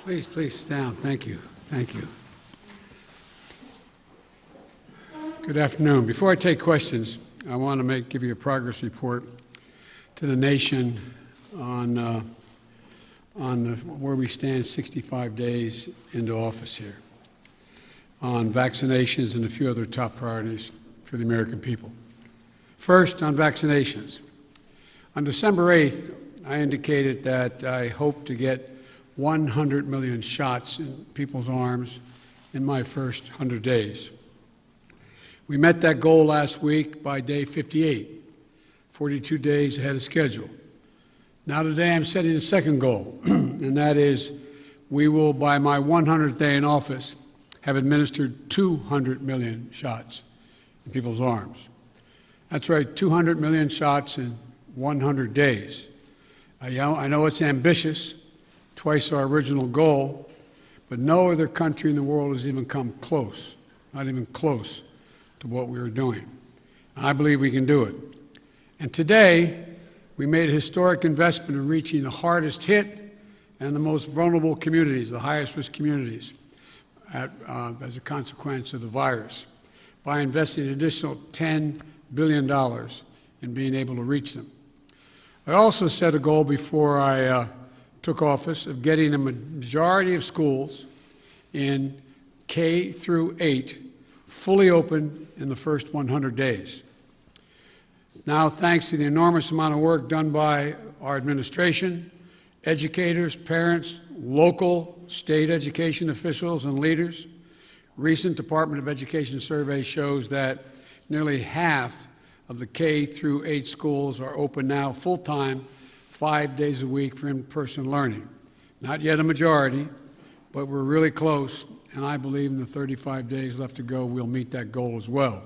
Please sit down. Thank you. Thank you. Good afternoon. Before I take questions, I want to give you a progress report to the nation on where we stand 65 days into office here, on vaccinations and a few other top priorities for the American people. First, on vaccinations. On December 8th, I indicated that I hope to get 100 million shots in people's arms in my first 100 days. We met that goal last week by day 58, 42 days ahead of schedule. Now today I'm setting a second goal, and that is we will, by my 100th day in office, have administered 200 million shots in people's arms. That's right, 200 million shots in 100 days. I know it's ambitious, twice our original goal, but no other country in the world has even come close, not even close to what we were doing. I believe we can do it. And today, we made a historic investment in reaching the hardest hit and the most vulnerable communities, the highest risk communities, as a consequence of the virus, by investing an additional $10 billion in being able to reach them. I also set a goal before I took office of getting a majority of schools in K through 8 fully open in the first 100 days. Now, thanks to the enormous amount of work done by our administration, educators, parents, local, state education officials, and leaders, recent Department of Education survey shows that nearly half of the K through 8 schools are open now full-time, 5 days a week for in-person learning. Not yet a majority, but we're really close, and I believe in the 35 days left to go, we'll meet that goal as well.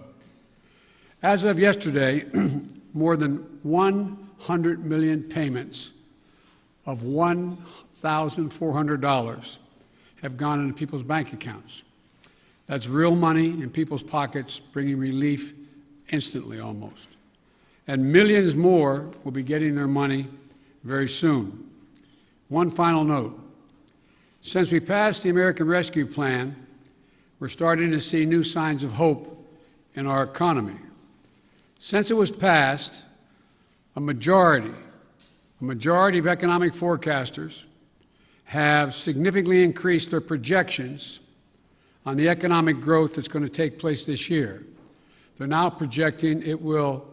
As of yesterday, more than 100 million payments of $1,400 have gone into people's bank accounts. That's real money in people's pockets, bringing relief instantly almost. And millions more will be getting their money very soon. One final note. Since we passed the American Rescue Plan, we're starting to see new signs of hope in our economy. Since it was passed, a majority of economic forecasters have significantly increased their projections on the economic growth that's going to take place this year. They're now projecting it will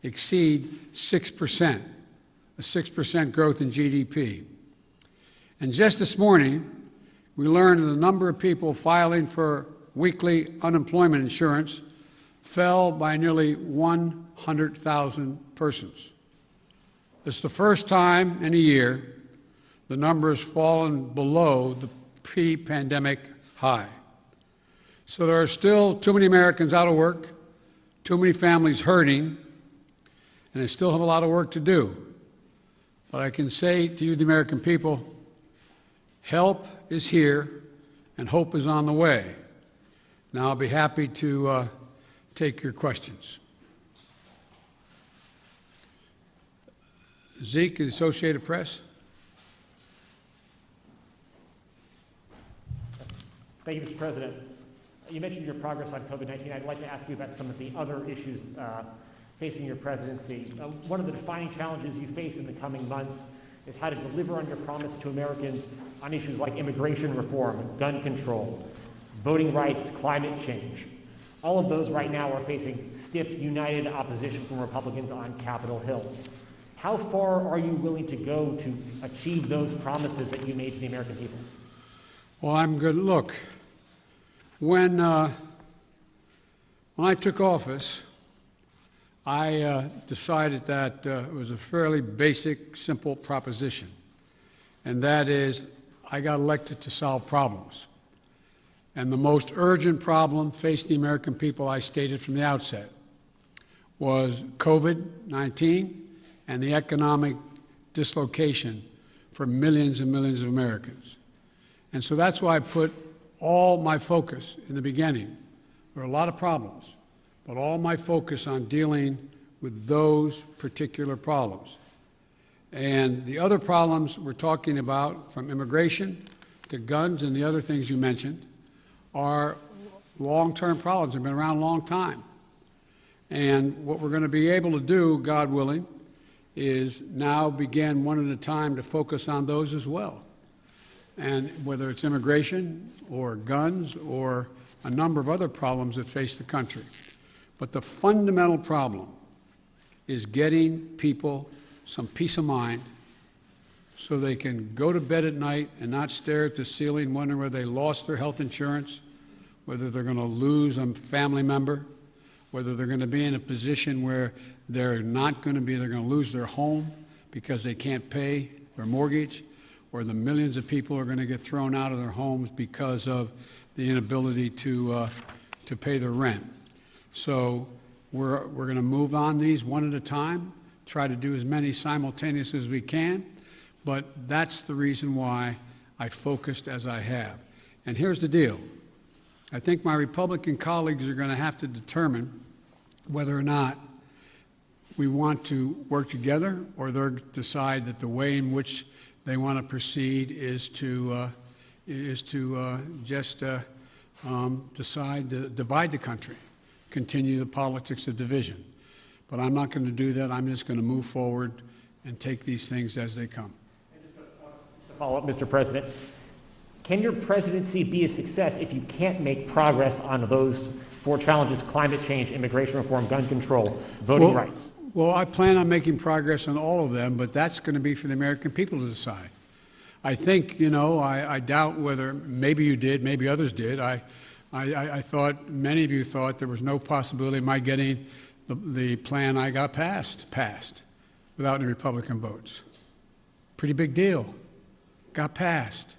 exceed 6%, a 6% growth in GDP. And just this morning, we learned that the number of people filing for weekly unemployment insurance fell by nearly 100,000 persons. It's the first time in a year the number has fallen below the pre-pandemic high. So there are still too many Americans out of work, too many families hurting, and they still have a lot of work to do. But I can say to you, the American people, help is here and hope is on the way. Now I'll be happy to take your questions. Zeke, the Associated Press. Thank you, Mr. President. You mentioned your progress on COVID-19. I'd like to ask you about some of the other issues facing your presidency. One of the defining challenges you face in the coming months is how to deliver on your promise to Americans on issues like immigration reform, gun control, voting rights, climate change. All of those right now are facing stiff, united opposition from Republicans on Capitol Hill. How far are you willing to go to achieve those promises that you made to the American people? Well, I'm good. Look, when I took office, I decided that it was a fairly basic, simple proposition, and that is I got elected to solve problems. And the most urgent problem facing the American people, I stated from the outset, was COVID-19 and the economic dislocation for millions and millions of Americans. And so that's why I put all my focus in the beginning. There are a lot of problems, but all my focus on dealing with those particular problems. And the other problems we're talking about, from immigration to guns and the other things you mentioned are long-term problems. They've been around a long time. And what we're going to be able to do, God willing, is now begin one at a time to focus on those as well. And whether it's immigration or guns or a number of other problems that face the country. But the fundamental problem is getting people some peace of mind so they can go to bed at night and not stare at the ceiling wondering whether they lost their health insurance, whether they're going to lose a family member, whether they're going to be in a position where they're going to lose their home because they can't pay their mortgage, or the millions of people are going to get thrown out of their homes because of the inability to pay their rent. So we're going to move on these one at a time, try to do as many simultaneously as we can, but that's the reason why I focused as I have. And here's the deal. I think my Republican colleagues are going to have to determine whether or not we want to work together, or they'll decide that the way in which they want to proceed is to just decide to divide the country, continue the politics of division. But I'm not going to do that. I'm just going to move forward and take these things as they come. And just to follow up, Mr. President, can your presidency be a success if you can't make progress on those four challenges: climate change, immigration reform, gun control, voting rights? Well, I plan on making progress on all of them, but that's going to be for the American people to decide. I think, I doubt whether, maybe you did, maybe others did. I thought, many of you thought there was no possibility of my getting the plan I got passed without any Republican votes. Pretty big deal. Got passed.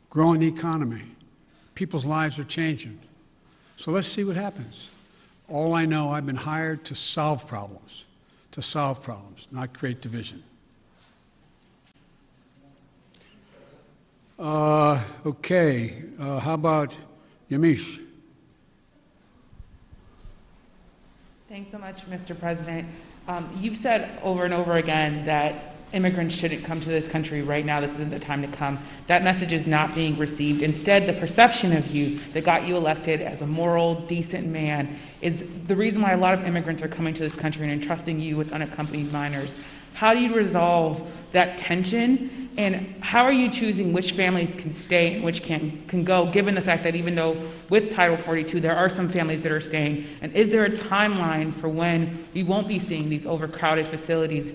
Growing the economy. People's lives are changing. So let's see what happens. All I know, I've been hired to solve problems, not create division. Okay, how about Yamiche? Thanks so much, Mr. President. You've said over and over again that immigrants shouldn't come to this country right now. This isn't the time to come. That message is not being received. Instead, the perception of you that got you elected as a moral, decent man is the reason why a lot of immigrants are coming to this country and entrusting you with unaccompanied minors. How do you resolve that tension? And how are you choosing which families can stay and which can go, given the fact that even though with Title 42, there are some families that are staying? And is there a timeline for when we won't be seeing these overcrowded facilities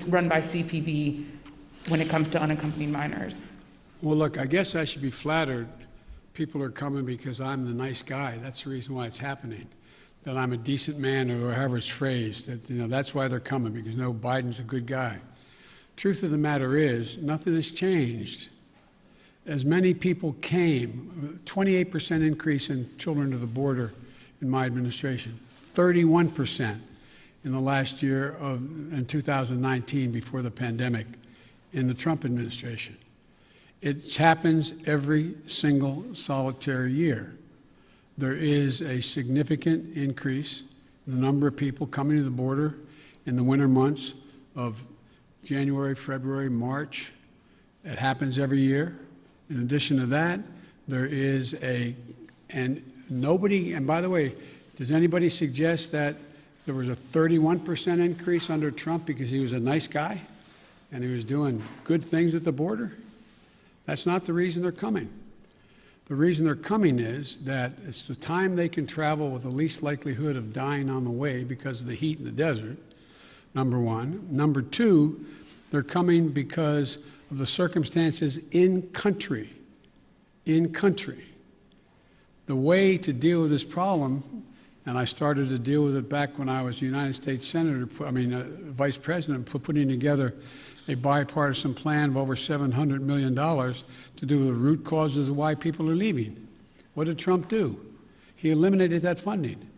run by CPB when it comes to unaccompanied minors? Well, look, I guess I should be flattered. People are coming because I'm the nice guy. That's the reason why it's happening. That I'm a decent man, or however it's phrased. That's why they're coming, because Biden's a good guy. Truth of the matter is, nothing has changed. As many people came, 28% increase in children to the border in my administration, 31% in the last year in 2019, before the pandemic, in the Trump administration. It happens every single solitary year. There is a significant increase in the number of people coming to the border in the winter months of January, February, March. It happens every year. In addition to that, there is and by the way, does anybody suggest that there was a 31% increase under Trump because he was a nice guy and he was doing good things at the border? That's not the reason they're coming. The reason they're coming is that it's the time they can travel with the least likelihood of dying on the way because of the heat in the desert, number one. Number two, they're coming because of the circumstances in country. In country. The way to deal with this problem, and I started to deal with it back when I was United States Vice President, putting together a bipartisan plan of over $700 million to do with the root causes of why people are leaving. What did Trump do? He eliminated that funding.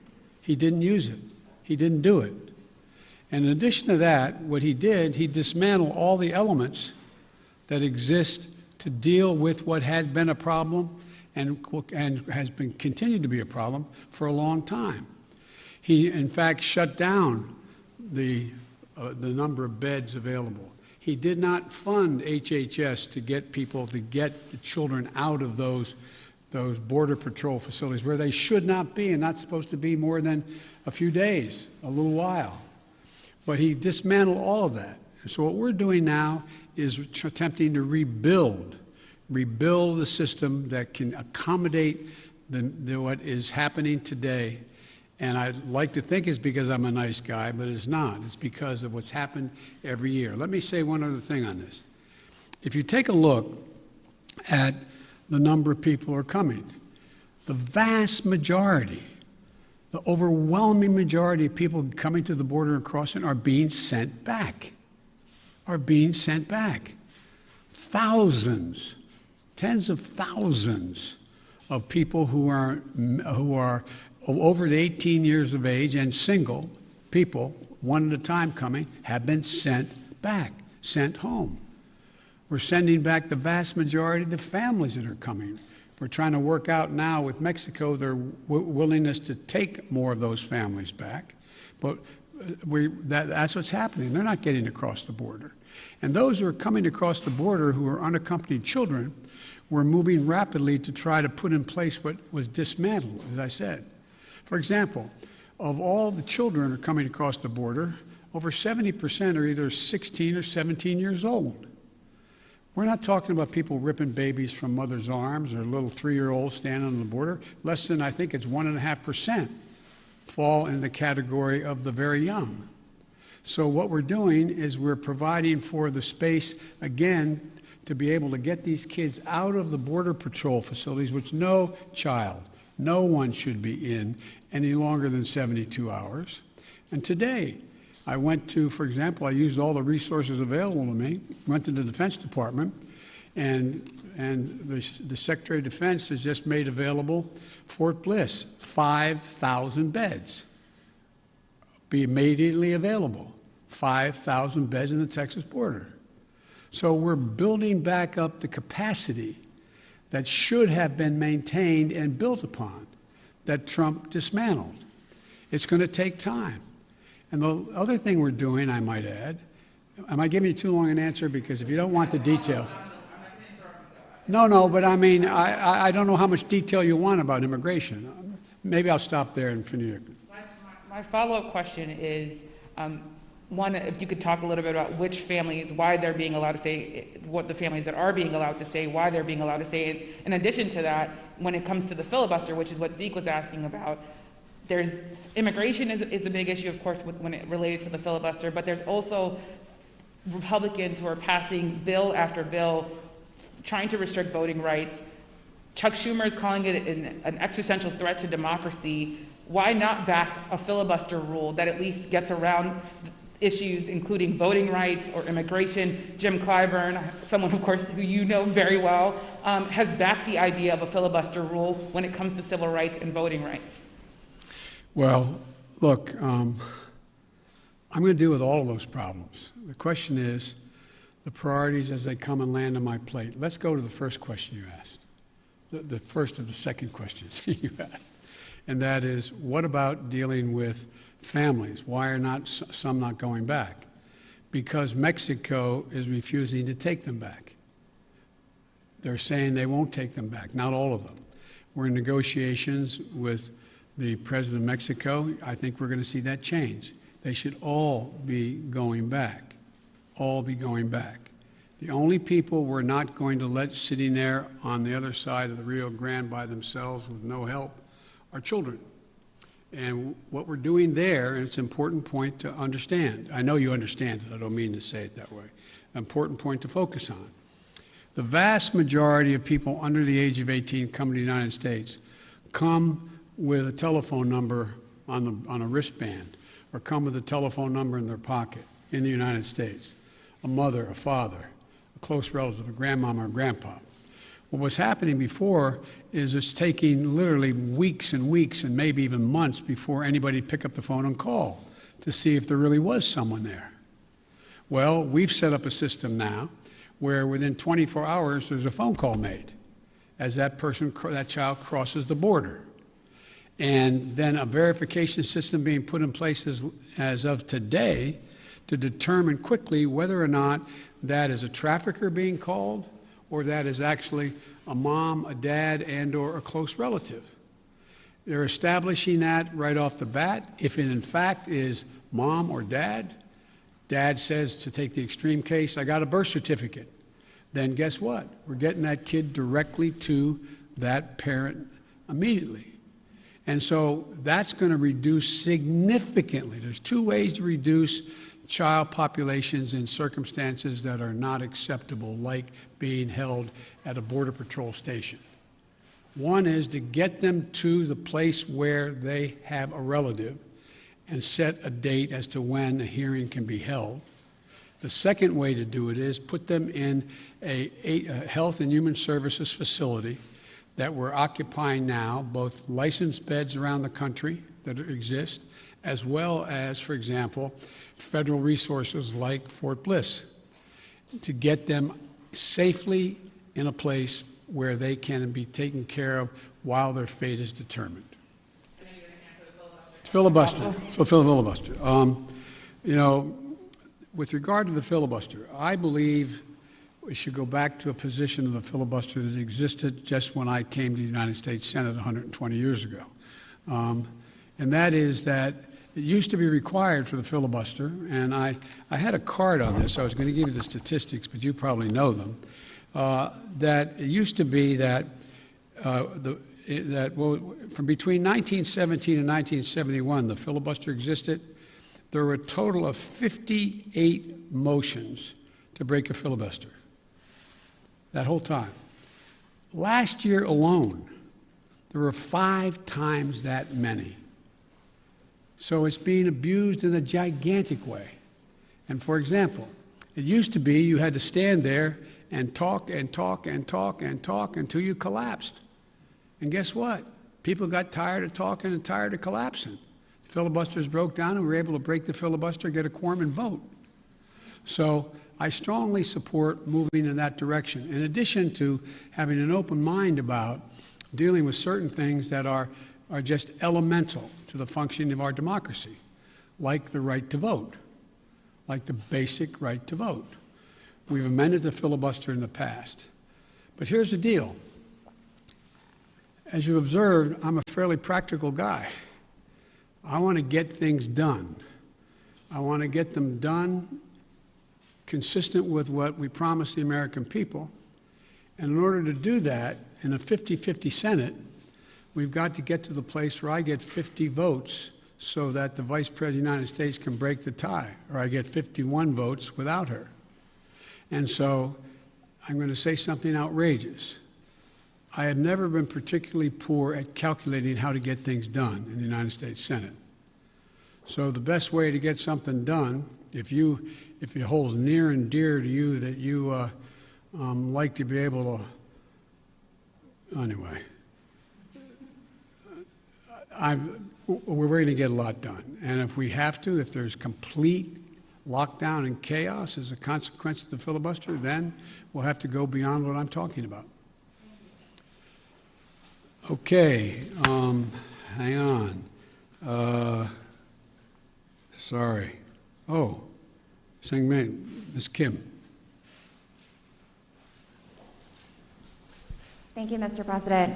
He didn't use it. He didn't do it. And in addition to that, what he did, he dismantled all the elements that exist to deal with what had been a problem and has been continued to be a problem for a long time. He, in fact, shut down the number of beds available. He did not fund HHS to get people, to get the children out of those Border Patrol facilities where they should not be and not supposed to be more than a few days, a little while. But he dismantled all of that. And so what we're doing now is attempting to rebuild the system that can accommodate what is happening today. And I'd like to think it's because I'm a nice guy, but it's not. It's because of what's happened every year. Let me say one other thing on this. If you take a look at the number of people who are coming, the vast majority, the overwhelming majority of people coming to the border and crossing are being sent back, Thousands, tens of thousands of people who are over 18 years of age and single people, one at a time coming, have been sent back, sent home. We're sending back the vast majority of the families that are coming. We're trying to work out now with Mexico their willingness to take more of those families back. But that's what's happening. They're not getting across the border. And those who are coming across the border who are unaccompanied children, we're moving rapidly to try to put in place what was dismantled, as I said. For example, of all the children who are coming across the border, over 70% are either 16 or 17 years old. We're not talking about people ripping babies from mother's arms or little 3-year-olds standing on the border. Less than, I think it's 1.5% fall in the category of the very young. So what we're doing is we're providing for the space, again, to be able to get these kids out of the Border Patrol facilities, which no child, no one should be in any longer than 72 hours. And today, I went to, for example, I used all the resources available to me, went to the Defense Department, and the Secretary of Defense has just made available Fort Bliss, 5,000 beds. Be immediately available, 5,000 beds in the Texas border. So we're building back up the capacity that should have been maintained and built upon, that Trump dismantled. It's going to take time. And the other thing we're doing, I might add, am I giving you too long an answer? Because if you don't want the detail. No, but I mean, I don't know how much detail you want about immigration. Maybe I'll stop there and finish. My follow-up question is, one, if you could talk a little bit about which families, why they're being allowed to stay, what the families that are being allowed to stay, why they're being allowed to stay. In addition to that, when it comes to the filibuster, which is what Zeke was asking about, there's immigration is a big issue, of course, when it related to the filibuster, but there's also Republicans who are passing bill after bill trying to restrict voting rights. Chuck Schumer is calling it an existential threat to democracy. Why not back a filibuster rule that at least gets around issues including voting rights or immigration? Jim Clyburn, someone, of course, who you know very well, has backed the idea of a filibuster rule when it comes to civil rights and voting rights. Well, look, I'm going to deal with all of those problems. The question is the priorities as they come and land on my plate. Let's go to the first question you asked, the first of the second questions you asked, and that is, what about dealing with families? Why are not some not going back? Because Mexico is refusing to take them back. They're saying they won't take them back, not all of them. We're in negotiations with the President of Mexico. I think we're going to see that change. They should all be going back, all be going back. The only people we're not going to let sitting there on the other side of the Rio Grande by themselves with no help are children. And what we're doing there, and it's an important point to understand. I know you understand it. I don't mean to say it that way. An important point to focus on. The vast majority of people under the age of 18 come to the United States come with a telephone number on a wristband, or come with a telephone number in their pocket in the United States. A mother, a father, a close relative, a grandmama or grandpa. What was happening before is it's taking literally weeks and weeks and maybe even months before anybody pick up the phone and call to see if there really was someone there. Well, we've set up a system now where within 24 hours there's a phone call made as that child crosses the border. And then a verification system being put in place as of today to determine quickly whether or not that is a trafficker being called or that is actually a mom, a dad, and/or a close relative. They're establishing that right off the bat. If it in fact is mom or dad, dad says, to take the extreme case, I got a birth certificate. Then guess what? We're getting that kid directly to that parent immediately. And so that's going to reduce significantly. There's two ways to reduce child populations in circumstances that are not acceptable, like being held at a Border Patrol station. One is to get them to the place where they have a relative and set a date as to when a hearing can be held. The second way to do it is put them in a Health and Human Services facility that we're occupying now, both licensed beds around the country that exist, as well as, for example, federal resources like Fort Bliss, to get them safely in a place where they can be taken care of while their fate is determined. Filibuster. So filibuster. You know, with regard to the filibuster, I believe we should go back to a position of the filibuster that existed just when I came to the United States Senate 120 years ago. And that is that it used to be required for the filibuster, and I had a card on this. I was going to give you the statistics, but you probably know them, that it used to be that, from between 1917 and 1971, the filibuster existed. There were a total of 58 motions to break a filibuster that whole time. Last year alone, there were 5 times that many. So it's being abused in a gigantic way. And for example, it used to be you had to stand there and talk and talk and talk and talk until you collapsed. And guess what? People got tired of talking and tired of collapsing. Filibusters broke down and we were able to break the filibuster, get a quorum and vote. So I strongly support moving in that direction, in addition to having an open mind about dealing with certain things that are just elemental to the functioning of our democracy, like the right to vote, like the basic right to vote. We've amended the filibuster in the past. But here's the deal. As you observed, I'm a fairly practical guy. I want to get things done. I want to get them done consistent with what we promised the American people. And in order to do that, in a 50-50 Senate, we've got to get to the place where I get 50 votes so that the Vice President of the United States can break the tie, or I get 51 votes without her. And so I'm going to say something outrageous. I have never been particularly poor at calculating how to get things done in the United States Senate. So the best way to get something done, if it holds near and dear to you that you like to be able to, anyway, we're going to get a lot done. And if we have to, if there's complete lockdown and chaos as a consequence of the filibuster, then we'll have to go beyond what I'm talking about. Okay, hang on. Sorry. Oh, Ms. Kim. Thank you, Mr. President.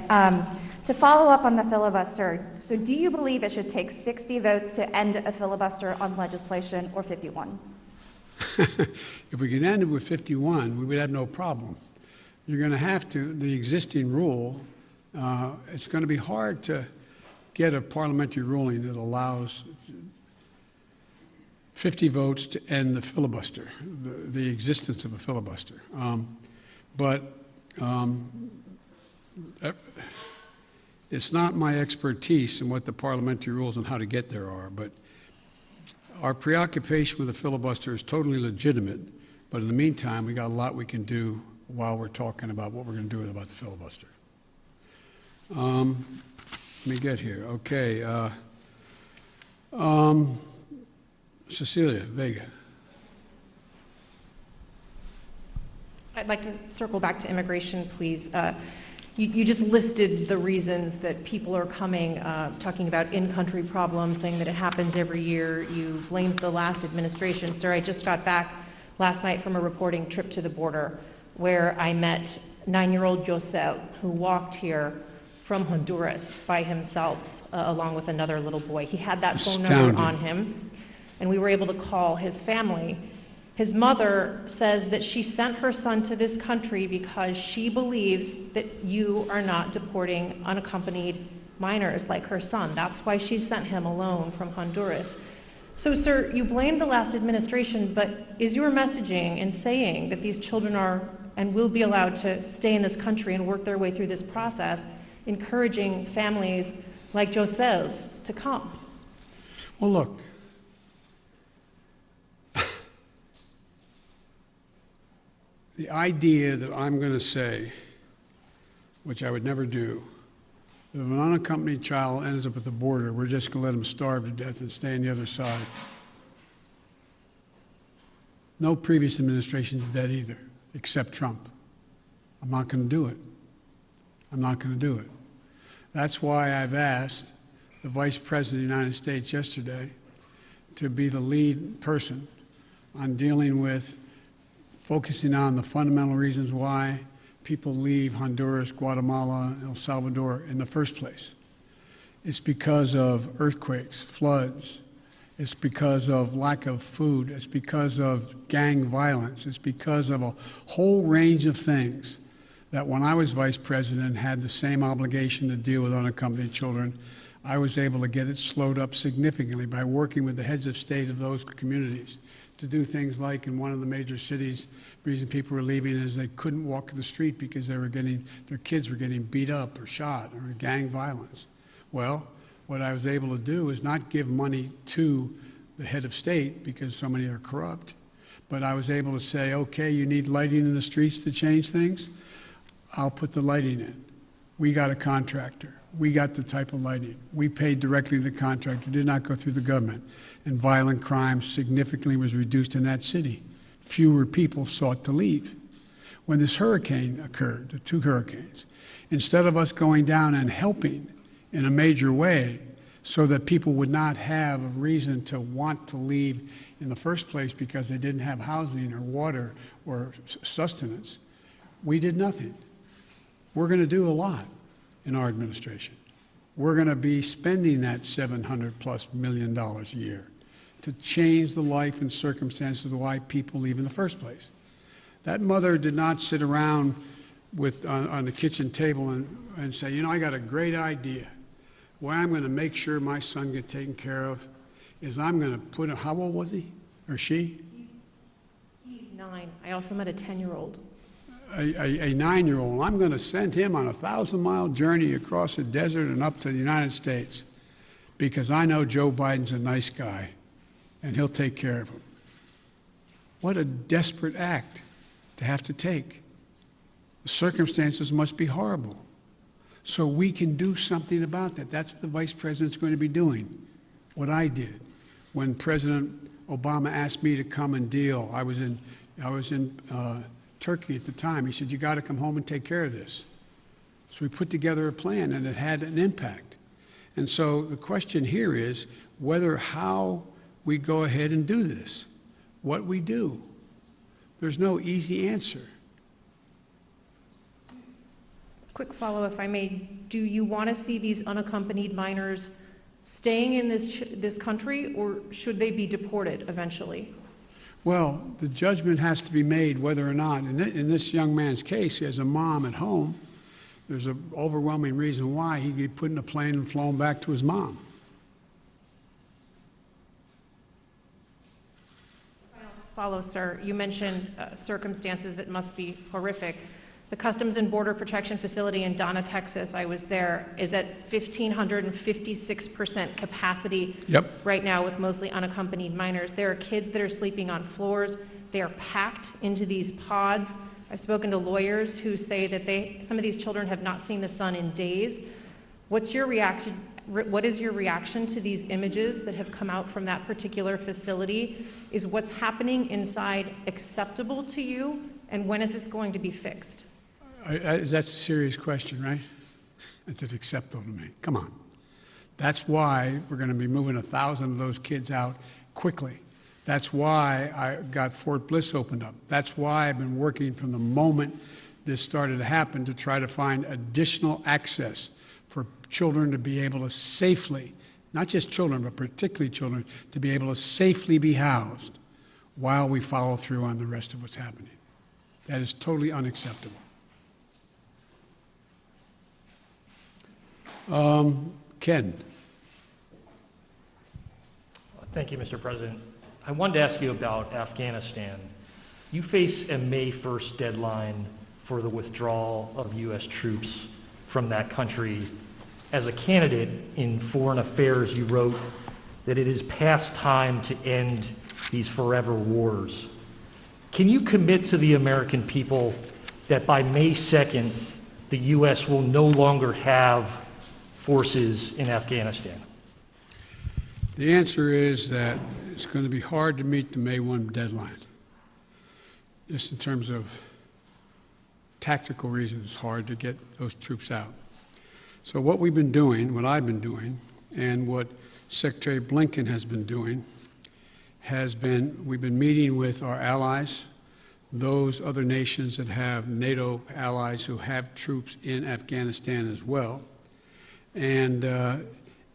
To follow up on the filibuster, so do you believe it should take 60 votes to end a filibuster on legislation or 51? If we could end it with 51, we would have no problem. You're going to have to, the existing rule, it's going to be hard to get a parliamentary ruling that allows 50 votes to end the filibuster, the existence of a filibuster. It's not my expertise in what the parliamentary rules and how to get there are, but our preoccupation with the filibuster is totally legitimate. But in the meantime, we got a lot we can do while we're talking about what we're going to do about the filibuster. Let me get here. Okay. Cecilia Vega. I'd like to circle back to immigration, please. You just listed the reasons that people are coming, talking about in-country problems, saying that it happens every year. You blamed the last administration. Sir, I just got back last night from a reporting trip to the border where I met 9-year-old Josel, who walked here from Honduras by himself, along with another little boy. He had that phone number on him, and we were able to call his family. His mother says that she sent her son to this country because she believes that you are not deporting unaccompanied minors like her son. That's why she sent him alone from Honduras. So, sir, you blame the last administration, but is your messaging in saying that these children are and will be allowed to stay in this country and work their way through this process, encouraging families like Josel's to come? Well, look, the idea that I'm going to say, which I would never do, that if an unaccompanied child ends up at the border, we're just going to let him starve to death and stay on the other side. No previous administration did that either, except Trump. I'm not going to do it. I'm not going to do it. That's why I've asked the Vice President of the United States yesterday to be the lead person on dealing with focusing on the fundamental reasons why people leave Honduras, Guatemala, El Salvador in the first place. It's because of earthquakes, floods. It's because of lack of food. It's because of gang violence. It's because of a whole range of things that when I was vice president and had the same obligation to deal with unaccompanied children, I was able to get it slowed up significantly by working with the heads of state of those communities to do things like in one of the major cities, the reason people were leaving is they couldn't walk the street because their kids were getting beat up or shot or gang violence. Well, what I was able to do is not give money to the head of state because so many are corrupt, but I was able to say, okay, you need lighting in the streets to change things? I'll put the lighting in. We got a contractor. We got the type of lighting. We paid directly to the contractor, did not go through the government. And violent crime significantly was reduced in that city. Fewer people sought to leave. When this hurricane occurred, the 2 hurricanes, instead of us going down and helping in a major way so that people would not have a reason to want to leave in the first place because they didn't have housing or water or sustenance, we did nothing. We're going to do a lot in our administration. We're going to be spending that $700+ million a year to change the life and circumstances of why people leave in the first place. That mother did not sit around on the kitchen table and say, you know, I got a great idea. What I'm going to make sure my son gets taken care of is I'm going to put him, how old was he or she? He's 9. I also met a 10-year-old. A 9-year-old. I'm going to send him on a 1,000-mile journey across the desert and up to the United States because I know Joe Biden's a nice guy and he'll take care of him. What a desperate act to have to take. The circumstances must be horrible. So we can do something about that. That's what the vice president's going to be doing. What I did when President Obama asked me to come and deal. I was in Turkey at the time. He said, you got to come home and take care of this. So we put together a plan and it had an impact. And so the question here is how we go ahead and do this, what we do. There's no easy answer. Quick follow, if I may. Do you want to see these unaccompanied minors staying in this country, or should they be deported eventually? Well, the judgment has to be made whether or not, in this young man's case, he has a mom at home. There's an overwhelming reason why he'd be put in a plane and flown back to his mom. Follow, sir. You mentioned circumstances that must be horrific. The Customs and Border Protection Facility in Donna, Texas, I was there, is at 1,556% capacity right now with mostly unaccompanied minors. There are kids that are sleeping on floors. They are packed into these pods. I've spoken to lawyers who say that some of these children have not seen the sun in days. What's your reaction? What is your reaction to these images that have come out from that particular facility? Is what's happening inside acceptable to you? And when is this going to be fixed? That's a serious question, right? Is it acceptable to me? Come on. That's why we're going to be moving 1,000 of those kids out quickly. That's why I got Fort Bliss opened up. That's why I've been working from the moment this started to happen to try to find additional access for children to be able to safely, not just children, but particularly children, to be able to safely be housed while we follow through on the rest of what's happening. That is totally unacceptable. Ken. Thank you, Mr. President. I wanted to ask you about Afghanistan. You face a May 1st deadline for the withdrawal of U.S. troops from that country. As a candidate in foreign affairs, you wrote that it is past time to end these forever wars. Can you commit to the American people that by May 2nd, the U.S. will no longer have forces in Afghanistan? The answer is that it's going to be hard to meet the May 1 deadline. Just in terms of tactical reasons, it's hard to get those troops out. So what we've been doing, what I've been doing, and what Secretary Blinken has been doing, we've been meeting with our allies, those other nations that have NATO allies who have troops in Afghanistan as well. And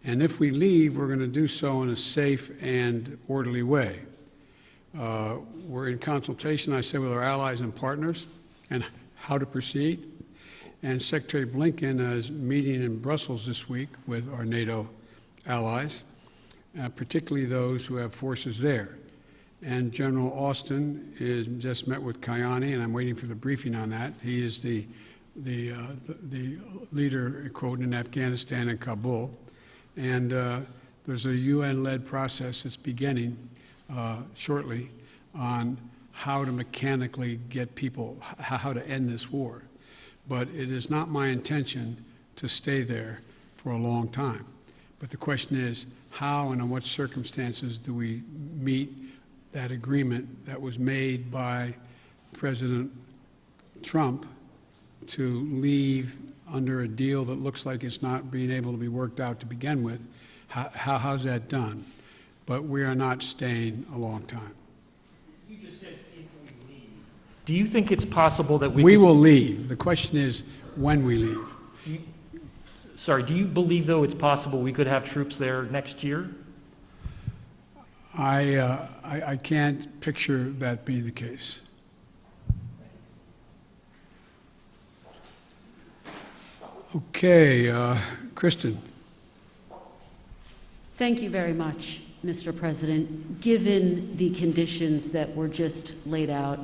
if we leave, we're going to do so in a safe and orderly way. We're in consultation, I say, with our allies and partners and how to proceed. And Secretary Blinken is meeting in Brussels this week with our NATO allies, particularly those who have forces there. And General Austin is just met with Kayani, and I'm waiting for the briefing on that. He is the leader, quote, in Afghanistan and Kabul. And there's a UN-led process that's beginning shortly on how to mechanically get people, how to end this war. But it is not my intention to stay there for a long time. But the question is, how and in what circumstances do we meet that agreement that was made by President Trump to leave under a deal that looks like it's not being able to be worked out to begin with? How's that done? But we are not staying a long time. You just said if we leave. Do you think it's possible that we will leave? The question is when we leave. Do you believe, though, it's possible we could have troops there next year? I can't picture that being the case. Okay, Kristen. Thank you very much, Mr. President. Given the conditions that were just laid out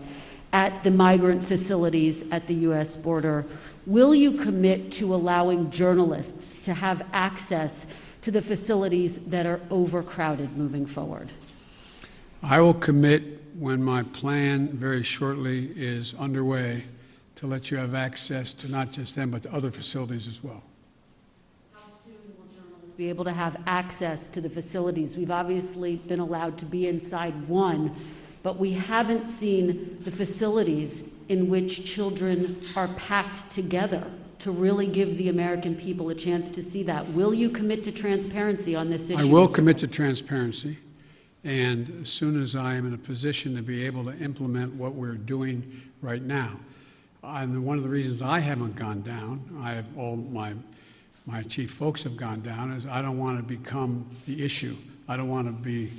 at the migrant facilities at the U.S. border, will you commit to allowing journalists to have access to the facilities that are overcrowded moving forward? I will commit when my plan very shortly is underway to let you have access to not just them, but to other facilities as well. How soon will journalists be able to have access to the facilities? We've obviously been allowed to be inside one, but we haven't seen the facilities in which children are packed together to really give the American people a chance to see that. Will you commit to transparency on this issue? I will commit to transparency. And as soon as I am in a position to be able to implement what we're doing right now, and one of the reasons I haven't gone down, all my chief folks have gone down, is I don't want to become the issue. I don't want to be,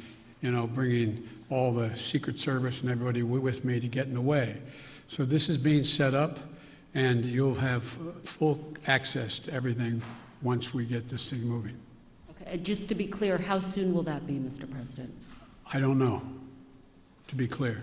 bringing all the Secret Service and everybody with me to get in the way. So this is being set up, and you'll have full access to everything once we get this thing moving. Okay, just to be clear, how soon will that be, Mr. President? I don't know, to be clear.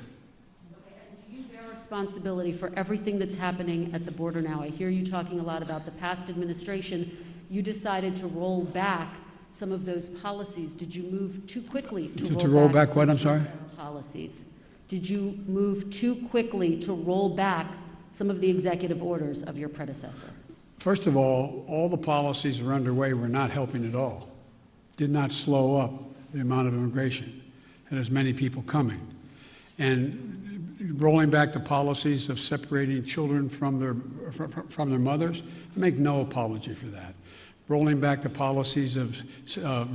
Okay, and do you bear responsibility for everything that's happening at the border now? I hear you talking a lot about the past administration. You decided to roll back some of those policies. Did you move too quickly to roll back what, I'm sorry? Policies. Did you move too quickly to roll back some of the executive orders of your predecessor? First of all the policies are underway were not helping at all. Did not slow up the amount of immigration and as many people coming. And rolling back the policies of separating children from their mothers, I make no apology for that. Rolling back the policies of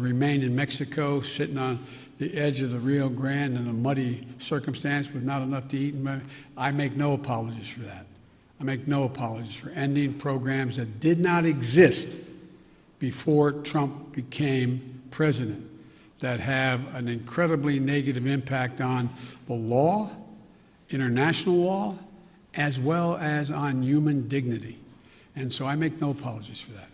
remain in Mexico, sitting on the edge of the Rio Grande in a muddy circumstance with not enough to eat. I make no apologies for that. I make no apologies for ending programs that did not exist before Trump became president, that have an incredibly negative impact on the law, international law, as well as on human dignity. And so I make no apologies for that.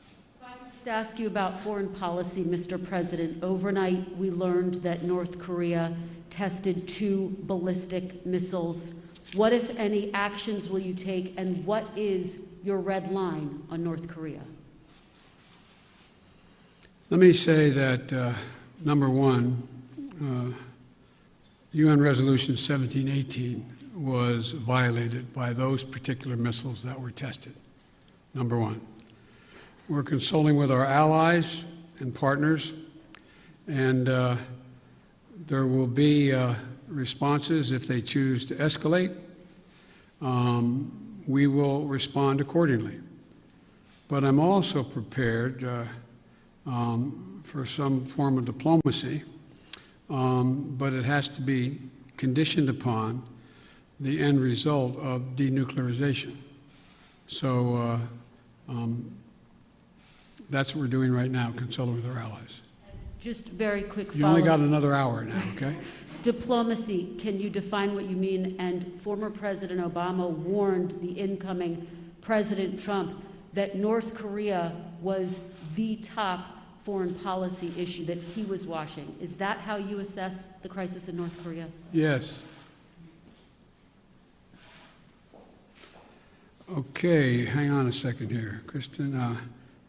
To ask you about foreign policy, Mr. President. Overnight, we learned that North Korea tested 2 ballistic missiles. What, if any, actions will you take, and what is your red line on North Korea? Let me say that, number one, UN Resolution 1718 was violated by those particular missiles that were tested, number one. We're consulting with our allies and partners, and there will be responses if they choose to escalate. We will respond accordingly. But I'm also prepared for some form of diplomacy, but it has to be conditioned upon the end result of denuclearization. So that's what we're doing right now, consulting with our allies. Just very quick follow-up. You only got another hour now, okay? Diplomacy, can you define what you mean? And former President Obama warned the incoming President Trump that North Korea was the top foreign policy issue that he was watching. Is that how you assess the crisis in North Korea? Yes. Okay, hang on a second here. Kristen,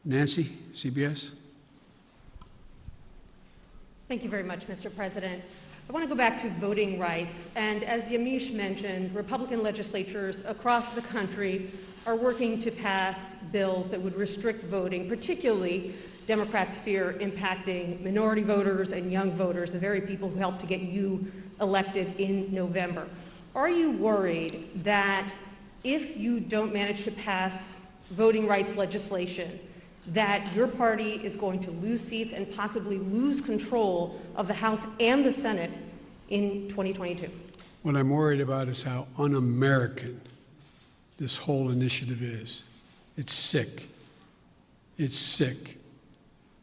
Nancy, CBS. Thank you very much, Mr. President. I want to go back to voting rights. And as Yamiche mentioned, Republican legislatures across the country are working to pass bills that would restrict voting, particularly Democrats fear impacting minority voters and young voters, the very people who helped to get you elected in November. Are you worried that if you don't manage to pass voting rights legislation, that your party is going to lose seats and possibly lose control of the House and the Senate in 2022? What I'm worried about is how un-American this whole initiative is. It's sick. It's sick.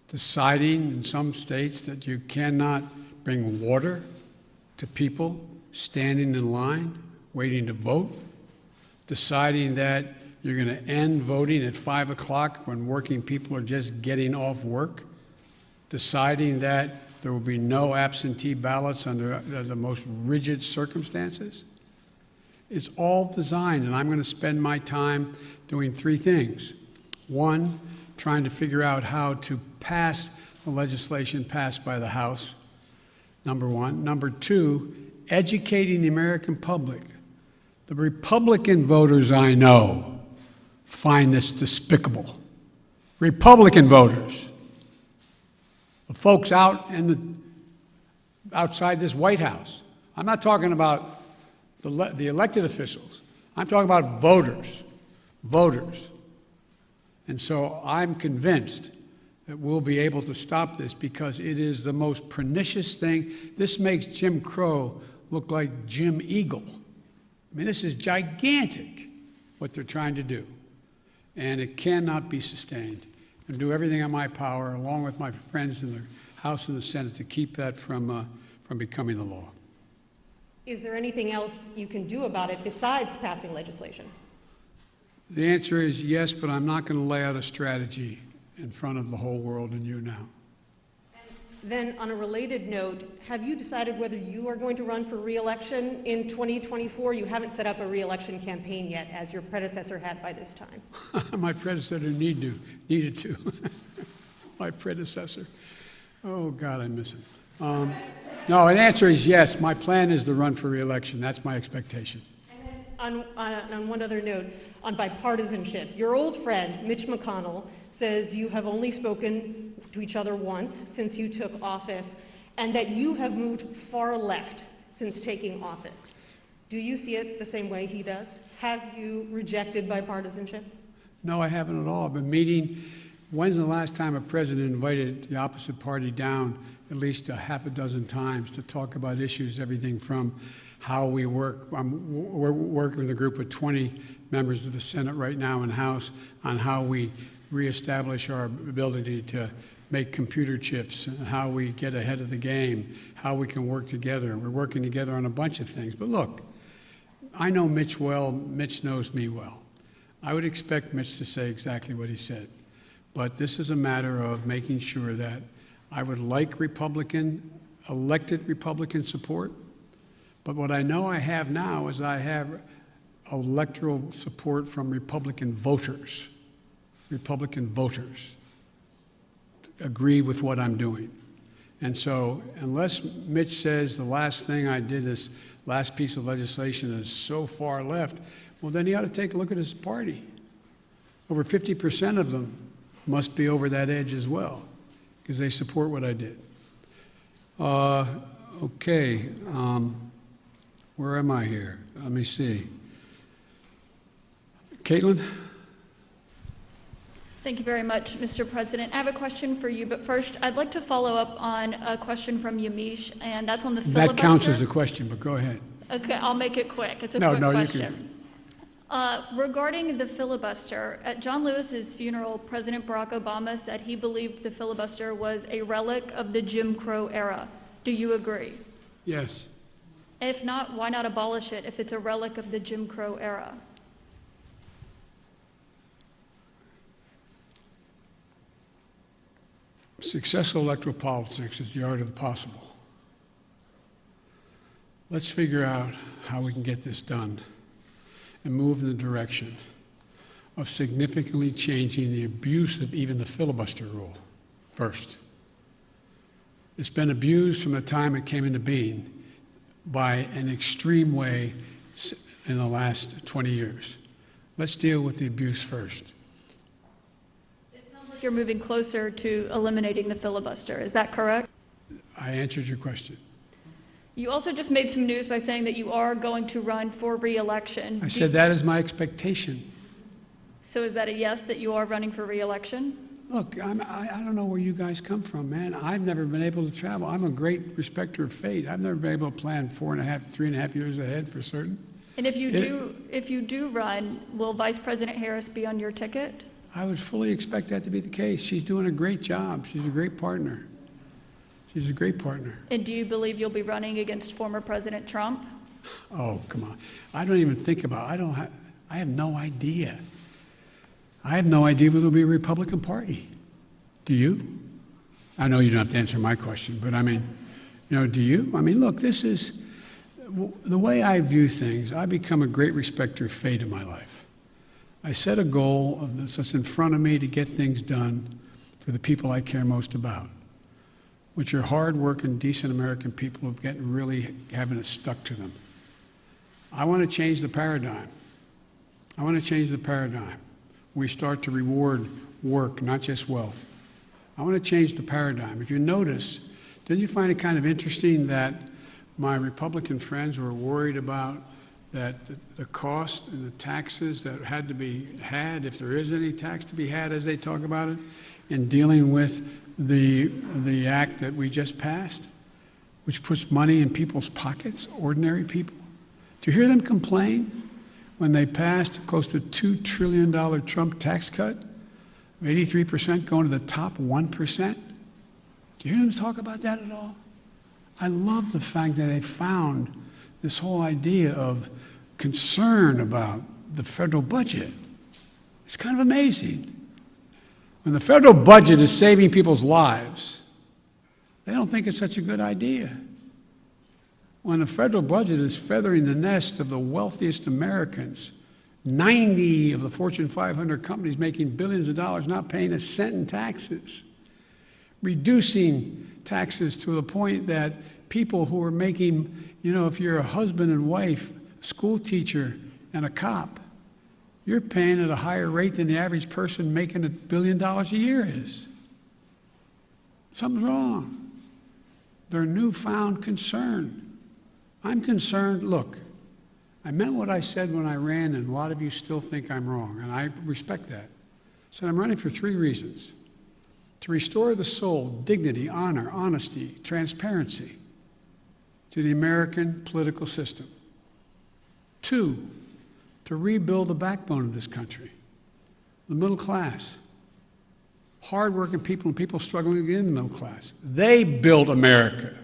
Deciding in some states that you cannot bring water to people standing in line, waiting to vote. Deciding that you're going to end voting at 5 o'clock when working people are just getting off work. Deciding that there will be no absentee ballots under the most rigid circumstances. It's all designed, and I'm going to spend my time doing 3 things. One, trying to figure out how to pass the legislation passed by the House, number one. Number two, educating the American public. The Republican voters I know find this despicable. Republican voters, the folks outside this White House. I'm not talking about the elected officials. I'm talking about voters. And so I'm convinced that we'll be able to stop this because it is the most pernicious thing. This makes Jim Crow look like Jim Eagle. I mean, this is gigantic, what they're trying to do. And it cannot be sustained. I'm going to do everything in my power, along with my friends in the House and the Senate, to keep that from becoming the law. Is there anything else you can do about it besides passing legislation? The answer is yes, but I'm not going to lay out a strategy in front of the whole world and you now. Then, on a related note, have you decided whether you are going to run for re-election in 2024? You haven't set up a re-election campaign yet, as your predecessor had by this time. My predecessor needed to. My predecessor. Oh, God, I miss him. No, the answer is yes. My plan is to run for re-election. That's my expectation. And then on one other note, on bipartisanship, your old friend, Mitch McConnell, says you have only spoken to each other once since you took office, and that you have moved far left since taking office. Do you see it the same way he does? Have you rejected bipartisanship? No, I haven't at all. I've been meeting. When's the last time a president invited the opposite party down at least a half a dozen times to talk about issues, everything from how we work. We're working with a group of 20 members of the Senate right now and House on how we reestablish our ability to make computer chips, and how we get ahead of the game, how we can work together. We're working together on a bunch of things. But look, I know Mitch well. Mitch knows me well. I would expect Mitch to say exactly what he said. But this is a matter of making sure that I would like elected Republican support. But what I know I have now is I have electoral support from Republican voters. Republican voters agree with what I'm doing. And so unless Mitch says the last thing I did, this last piece of legislation, is so far left, well, then he ought to take a look at his party. Over 50% of them must be over that edge as well, because they support what I did. Okay, where am I here? Let me see. Caitlin? Thank you very much, Mr. President. I have a question for you, but first, I'd like to follow up on a question from Yamiche, and that's on the filibuster. That counts as a question, but go ahead. Okay, I'll make it quick. It's a quick question. You can. Regarding the filibuster, at John Lewis's funeral, President Barack Obama said he believed the filibuster was a relic of the Jim Crow era. Do you agree? Yes. If not, why not abolish it if it's a relic of the Jim Crow era? Successful electoral politics is the art of the possible. Let's figure out how we can get this done and move in the direction of significantly changing the abuse of even the filibuster rule first. It's been abused from the time it came into being by an extreme way in the last 20 years. Let's deal with the abuse first. You're moving closer to eliminating the filibuster. Is that correct? I answered your question. You also just made some news by saying that you are going to run for re-election. I said that is my expectation. So is that a yes, that you are running for re-election? Look, I don't know where you guys come from, man. I've never been able to travel. I'm a great respecter of fate. I've never been able to plan 3.5 years ahead for certain. And if you do run, will Vice President Harris be on your ticket? I would fully expect that to be the case. She's doing a great job. She's a great partner. She's a great partner. And do you believe you'll be running against former President Trump? Oh, come on. I don't even think about it. I have no idea. I have no idea whether there'll be a Republican Party. Do you? I know you don't have to answer my question, but I mean, do you? I mean, look, this is the way I view things. I become a great respecter of fate in my life. I set a goal of that's in front of me to get things done for the people I care most about, which are hard-working, decent American people who really having it stuck to them. I want to change the paradigm. I want to change the paradigm. We start to reward work, not just wealth. I want to change the paradigm. If you notice, didn't you find it kind of interesting that my Republican friends were worried about that the cost and the taxes that had to be had, if there is any tax to be had as they talk about it, in dealing with the act that we just passed, which puts money in people's pockets, ordinary people? Do you hear them complain when they passed close to $2 trillion Trump tax cut, 83% going to the top 1%? Do you hear them talk about that at all? I love the fact that they found this whole idea of concern about the federal budget. It's kind of amazing. When the federal budget is saving people's lives, they don't think it's such a good idea. When the federal budget is feathering the nest of the wealthiest Americans, 90 of the Fortune 500 companies making billions of dollars not paying a cent in taxes, reducing taxes to the point that people who are making, if you're a husband and wife, a school teacher, and a cop, you're paying at a higher rate than the average person making $1 billion a year is. Something's wrong. Their newfound concern. I'm concerned. Look, I meant what I said when I ran, and a lot of you still think I'm wrong, and I respect that. I said I'm running for 3 reasons. to restore the soul, dignity, honor, honesty, transparency to the American political system. 2, to rebuild the backbone of this country, the middle class, hardworking people and people struggling to get in the middle class. They built America,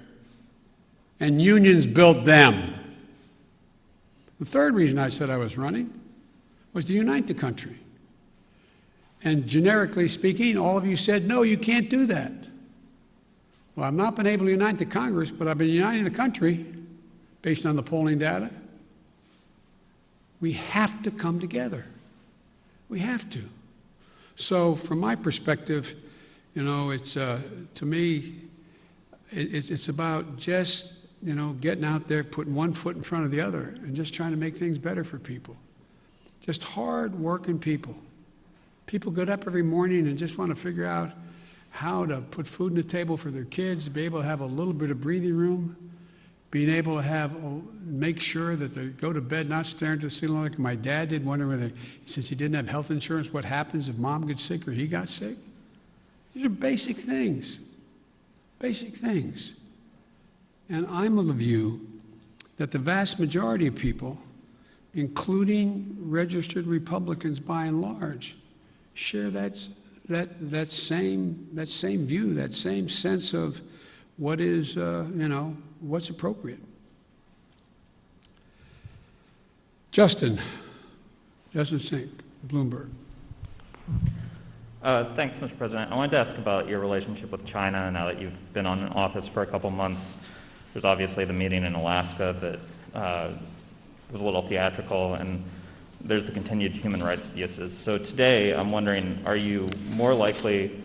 and unions built them. The third reason I said I was running was to unite the country. And generically speaking, all of you said, no, you can't do that. Well, I've not been able to unite the Congress, but I've been uniting the country based on the polling data. We have to come together. We have to. So from my perspective, you know, it's, to me, it's about just, you know, getting out there, putting one foot in front of the other, and just trying to make things better for people. Just hard-working people. People get up every morning and just want to figure out how to put food on the table for their kids, be able to have a little bit of breathing room, being able to have, make sure that they go to bed not staring at the ceiling like my dad did, wondering whether, since he didn't have health insurance, what happens if mom gets sick or he got sick. These are basic things. Basic things. And I'm of the view that the vast majority of people, including registered Republicans by and large, share that same view, that same sense of what is, you know, what's appropriate. Justin Sink, Bloomberg. Thanks, Mr. President. I wanted to ask about your relationship with China now that you've been in office for a couple months. There's obviously the meeting in Alaska that was a little theatrical, and there's the continued human rights abuses. So today, I'm wondering, are you more likely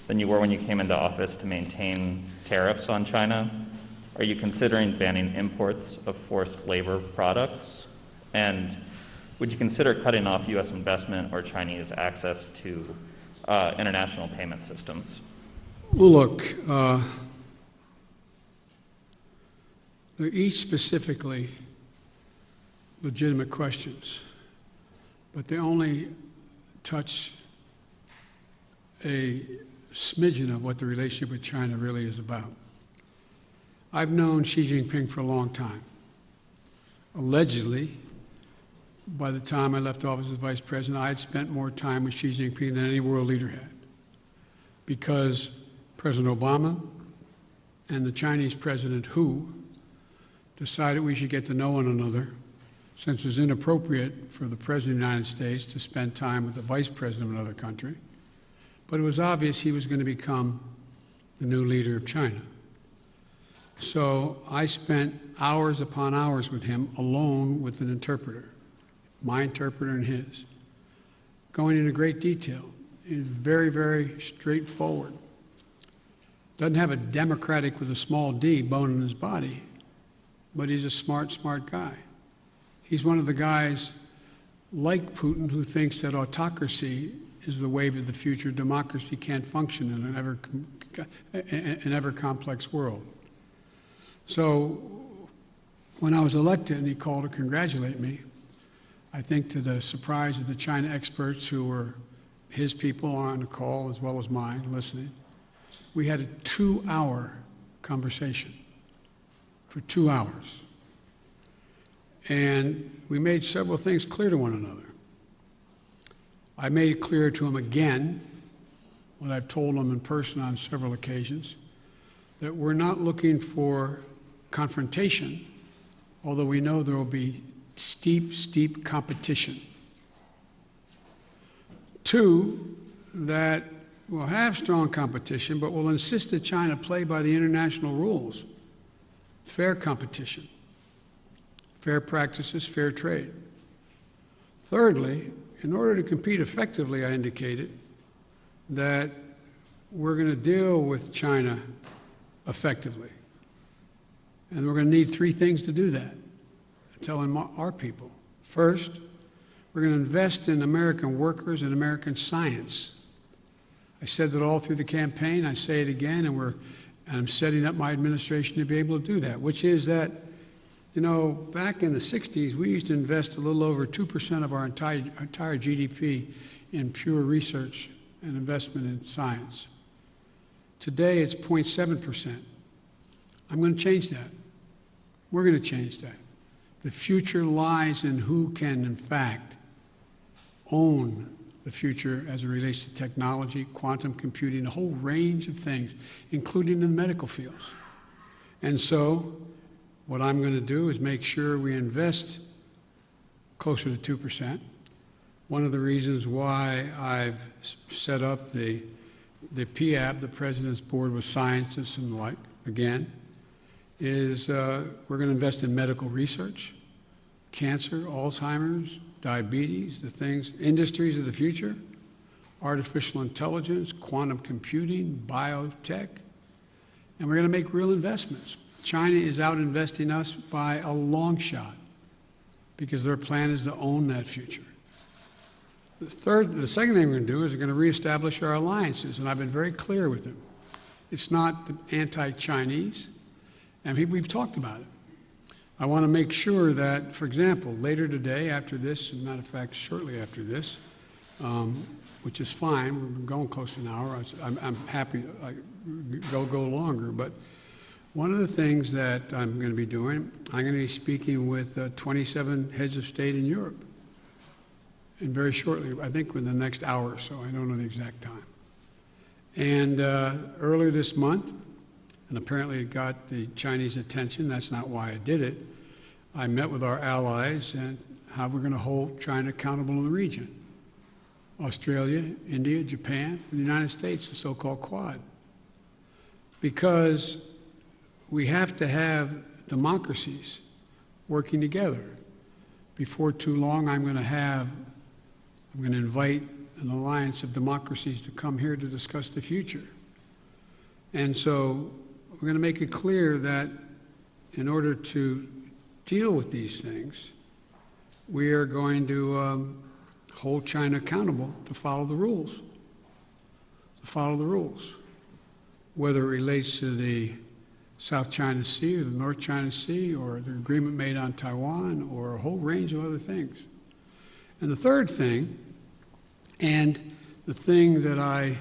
than you were when you came into office to maintain tariffs on China? Are you considering banning imports of forced labor products? And would you consider cutting off U.S. investment or Chinese access to international payment systems? Well, look, they're each specifically legitimate questions, but they only touch a smidgen of what the relationship with China really is about. I've known Xi Jinping for a long time. Allegedly, by the time I left office as vice president, I had spent more time with Xi Jinping than any world leader had, because President Obama and the Chinese President Hu decided we should get to know one another, since it was inappropriate for the President of the United States to spend time with the Vice President of another country. But it was obvious he was going to become the new leader of China. So I spent hours upon hours with him alone with an interpreter, my interpreter and his, going into great detail. He's very, very straightforward. Doesn't have a Democratic with a small d bone in his body, but he's a smart guy. He's one of the guys like Putin who thinks that autocracy is the wave of the future. Democracy can't function in an ever complex world. So when I was elected and he called to congratulate me, I think to the surprise of the China experts who were his people on the call as well as mine listening, we had a 2-hour conversation for 2 hours. And we made several things clear to one another. I made it clear to him again, what I've told him in person on several occasions, that we're not looking for confrontation, although we know there will be steep competition. 2, that we'll have strong competition, but we'll insist that China play by the international rules. Fair competition, fair practices, fair trade. Thirdly, in order to compete effectively, I indicated that we're going to deal with China effectively. And we're going to need 3 things to do that, I'm telling our people. First, we're going to invest in American workers and American science. I said that all through the campaign. I say it again, and I'm setting up my administration to be able to do that, which is that, you know, back in the 60s, we used to invest a little over 2% of our entire GDP in pure research and investment in science. Today, it's 0.7%. I'm going to change that. We're going to change that. The future lies in who can, in fact, own the future as it relates to technology, quantum computing, a whole range of things, including in the medical fields. And so, what I'm going to do is make sure we invest closer to 2%. One of the reasons why I've set up the PAB, the President's Board with Scientists and the like, again, is we're going to invest in medical research, cancer, Alzheimer's, diabetes, the things, industries of the future, artificial intelligence, quantum computing, biotech, and we're going to make real investments. China is out investing us by a long shot because their plan is to own that future. The second thing we're going to do is we're going to reestablish our alliances, and I've been very clear with them. It's not anti-Chinese, and we've talked about it. I want to make sure that, for example, later today, after this, as a matter of fact, shortly after this, which is fine, we've been going close to an hour. I'm happy to go longer, but one of the things that I'm going to be doing, I'm going to be speaking with 27 heads of state in Europe. And very shortly, I think within the next hour or so, I don't know the exact time. And earlier this month, and apparently it got the Chinese attention, that's not why I did it, I met with our allies and how we're going to hold China accountable in the region. Australia, India, Japan, and the United States, the so-called Quad. Because we have to have democracies working together. Before too long, I'm going to invite an alliance of democracies to come here to discuss the future. And so we're going to make it clear that in order to deal with these things, we are going to hold China accountable to follow the rules. To follow the rules. Whether it relates to the South China Sea or the North China Sea or the agreement made on Taiwan or a whole range of other things. And the third thing, and the thing that I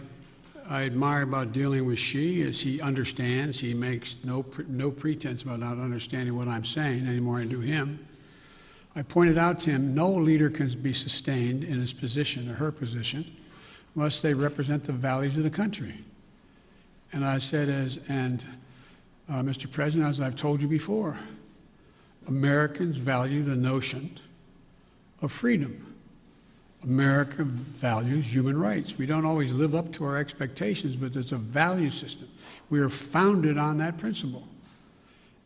admire about dealing with Xi is he understands, he makes no pretense about not understanding what I'm saying any more than I do him. I pointed out to him, no leader can be sustained in his position or her position unless they represent the values of the country. And I said, Mr. President, as I've told you before, Americans value the notion of freedom. America values human rights. We don't always live up to our expectations, but it's a value system. We are founded on that principle.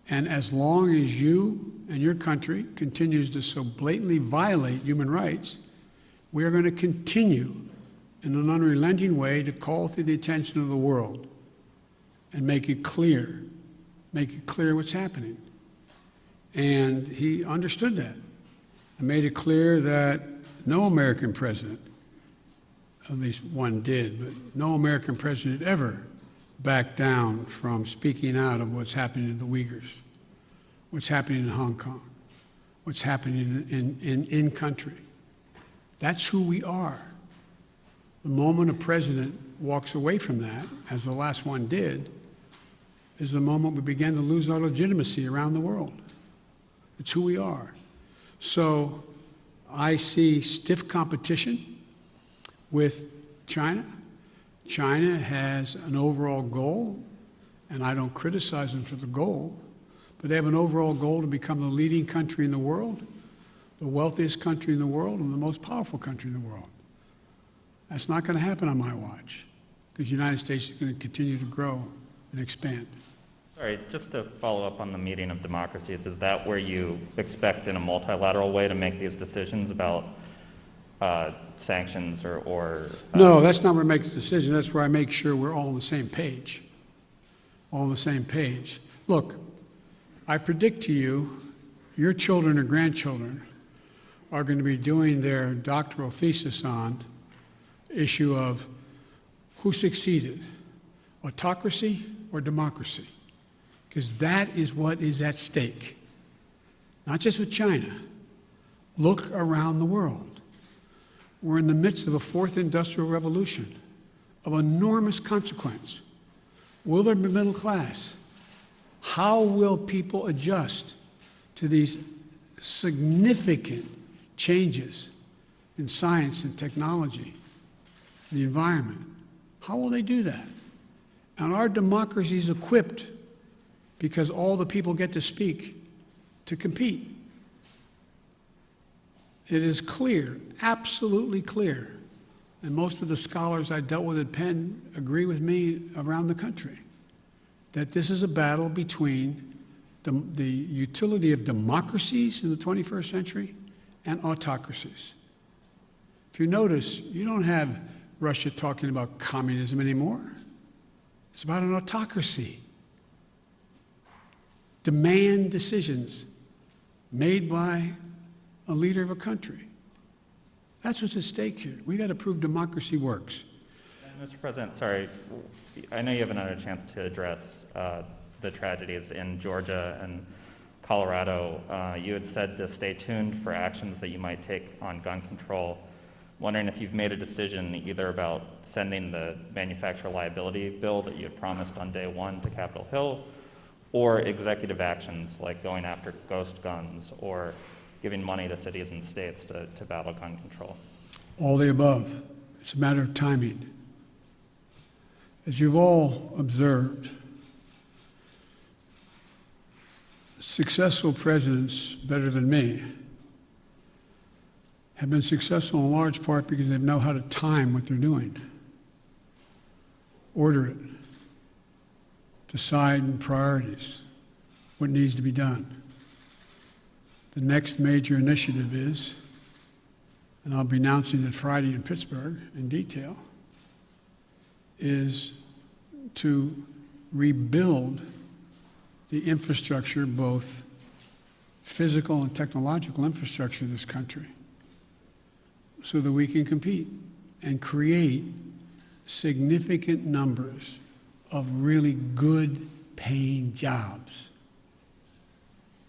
And as long as you and your country continues to so blatantly violate human rights, we are going to continue in an unrelenting way to call to the attention of the world and make it clear what's happening. And he understood that. I made it clear that no American president, at least one did, but no American president ever backed down from speaking out of what's happening in the Uyghurs, what's happening in Hong Kong, what's happening in country. That's who we are. The moment a president walks away from that, as the last one did, is the moment we begin to lose our legitimacy around the world. It's who we are. So I see stiff competition with China. China has an overall goal, and I don't criticize them for the goal, but they have an overall goal to become the leading country in the world, the wealthiest country in the world, and the most powerful country in the world. That's not going to happen on my watch, because the United States is going to continue to grow and expand. All right, just to follow up on the meeting of democracies, is that where you expect in a multilateral way to make these decisions about sanctions or No, that's not where I make the decision. That's where I make sure we're all on the same page. All on the same page. Look, I predict to you, your children or grandchildren are going to be doing their doctoral thesis on the issue of who succeeded, autocracy or democracy. Because that is what is at stake. Not just with China. Look around the world. We're in the midst of a fourth industrial revolution of enormous consequence. Will there be middle class? How will people adjust to these significant changes in science and technology, the environment? How will they do that? And our democracy is equipped, because all the people get to speak, to compete. It is clear, absolutely clear, and most of the scholars I dealt with at Penn agree with me around the country, that this is a battle between the utility of democracies in the 21st century and autocracies. If you notice, you don't have Russia talking about communism anymore. It's about an autocracy. Demand decisions made by a leader of a country. That's what's at stake here. We got to prove democracy works. And Mr. President, sorry, I know you haven't had a chance to address the tragedies in Georgia and Colorado. You had said to stay tuned for actions that you might take on gun control. Wondering if you've made a decision either about sending the manufacturer liability bill that you had promised on day one to Capitol Hill, or executive actions like going after ghost guns or giving money to cities and states to battle gun control. All the above. It's a matter of timing. As you've all observed, successful presidents, better than me, have been successful in large part because they know how to time what they're doing, order it, decide in priorities what needs to be done. The next major initiative is, and I'll be announcing it Friday in Pittsburgh in detail, is to rebuild the infrastructure, both physical and technological infrastructure of this country, so that we can compete and create significant numbers of really good paying jobs.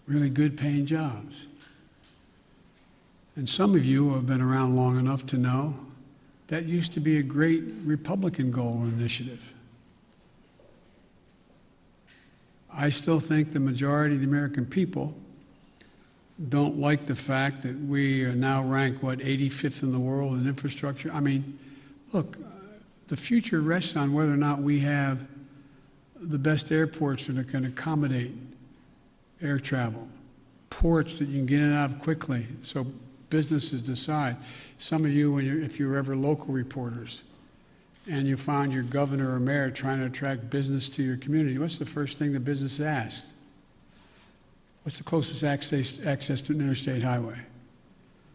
Really good paying jobs. And some of you have been around long enough to know that used to be a great Republican goal or initiative. I still think the majority of the American people don't like the fact that we are now ranked, 85th in the world in infrastructure. I mean, look, the future rests on whether or not we have the best airports that can accommodate air travel, ports that you can get in and out of quickly so businesses decide. Some of you, if you're ever local reporters and you found your governor or mayor trying to attract business to your community, what's the first thing the business asked? What's the closest access to an interstate highway?